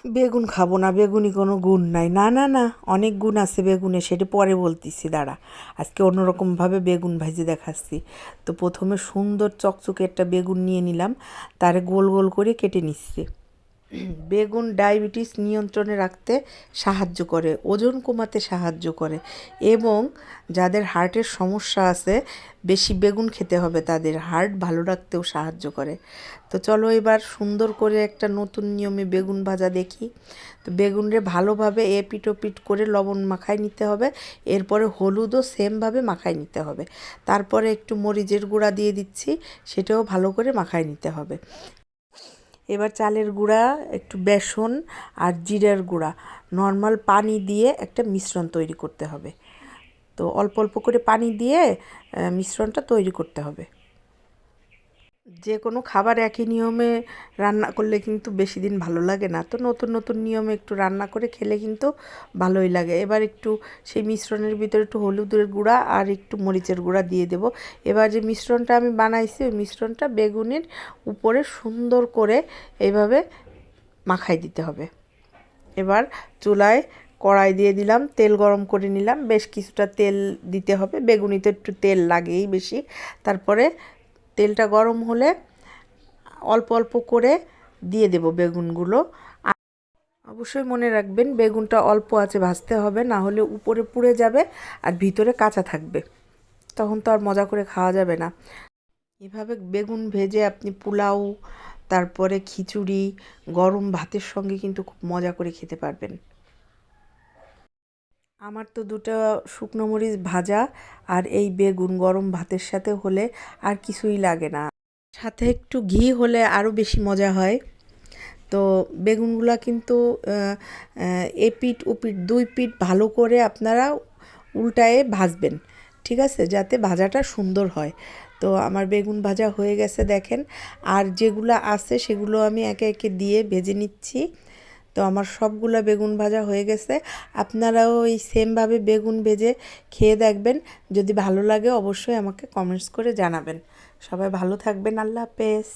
বেগুন খাবো না, বেগুনি কোনো গুণ নাই। না না না, অনেক গুণ আছে বেগুনে, সেটা পরে বলতেছি, দাঁড়া। আজকে অন্যরকমভাবে বেগুন ভাজি দেখাচ্ছি। তো প্রথমে সুন্দর চকচকে একটা বেগুন নিয়ে নিলাম, তারে গোল গোল করে কেটে নিচ্ছি। বেগুন ডায়াবেটিস নিয়ন্ত্রণে রাখতে সাহায্য করে, ওজন কমাতে সাহায্য করে, এবং যাদের হার্টের সমস্যা আছে বেশি বেগুন খেতে হবে, তাদের হার্ট ভালো রাখতেও সাহায্য করে। তো চলো এবার সুন্দর করে একটা নতুন নিয়মে বেগুন ভাজা দেখি। তো বেগুনরে ভালোভাবে এপিট ওপিট করে লবণ মাখায় নিতে হবে, এরপরে হলুদও সেমভাবে মাখায় নিতে হবে, তারপরে একটু মরিচের গুঁড়া দিয়ে দিচ্ছি, সেটাও ভালো করে মাখায় নিতে হবে। এবার চালের গুঁড়া, একটু বেসন আর জিরার গুঁড়া, নর্মাল পানি দিয়ে একটা মিশ্রণ তৈরি করতে হবে। তো অল্প অল্প করে পানি দিয়ে মিশ্রণটা তৈরি করতে হবে। যে কোনো খাবার একই নিয়মে রান্না করলে কিন্তু বেশি দিন ভালো লাগে না, তো নতুন নতুন নিয়মে একটু রান্না করে খেলে কিন্তু ভালোই লাগে। এবার একটু সেই মিশ্রণের ভিতরে একটু হলুদের গুঁড়া আর একটু মরিচের গুঁড়া দিয়ে দেব। এবার যে মিশ্রণটা আমি বানাইছি ওই মিশ্রণটা বেগুনের উপরে সুন্দর করে এইভাবে মাখাই দিতে হবে। এবার চুলায় কড়াই দিয়ে দিলাম, তেল গরম করে নিলাম, বেশ কিছুটা তেল দিতে হবে, বেগুনিতে একটু তেল লাগেই বেশি। তারপরে তেলটা গরম হলে অল্প অল্প করে দিয়ে দেব বেগুনগুলো। অবশ্যই মনে রাখবেন বেগুনটা অল্প আঁচে ভাজতে হবে, না হলে উপরে পুড়ে যাবে আর ভিতরে কাঁচা থাকবে, তখন তো আর মজা করে খাওয়া যাবে না। এভাবে বেগুন ভেজে আপনি পোলাও, তারপরে খিচুড়ি, গরম ভাতের সঙ্গে কিন্তু খুব মজা করে খেতে পারবেন। আমার তো দুটো শুকনো মরিচ ভাজা আর এই বেগুন গরম ভাতের সাথে হলে আর কিছুই লাগে না, সাথে একটু ঘি হলে আরও বেশি মজা হয়। তো বেগুনগুলা কিন্তু এপিঠ ওপিঠ দুই পিঠ ভালো করে আপনারা উল্টায়ে ভাজবেন, ঠিক আছে, যাতে ভাজাটা সুন্দর হয়। তো আমার বেগুন ভাজা হয়ে গেছে দেখেন, আর যেগুলো আছে সেগুলো আমি একে একে দিয়ে ভেজে নিচ্ছি। তো আমার সবগুলো বেগুন ভাজা হয়ে গেছে। আপনারাও এই সেমভাবে বেগুন ভেজে খেয়ে দেখবেন, যদি ভালো লাগে অবশ্যই আমাকে কমেন্টস করে জানাবেন। সবাই ভালো থাকবেন, আল্লাহ হাফেজ।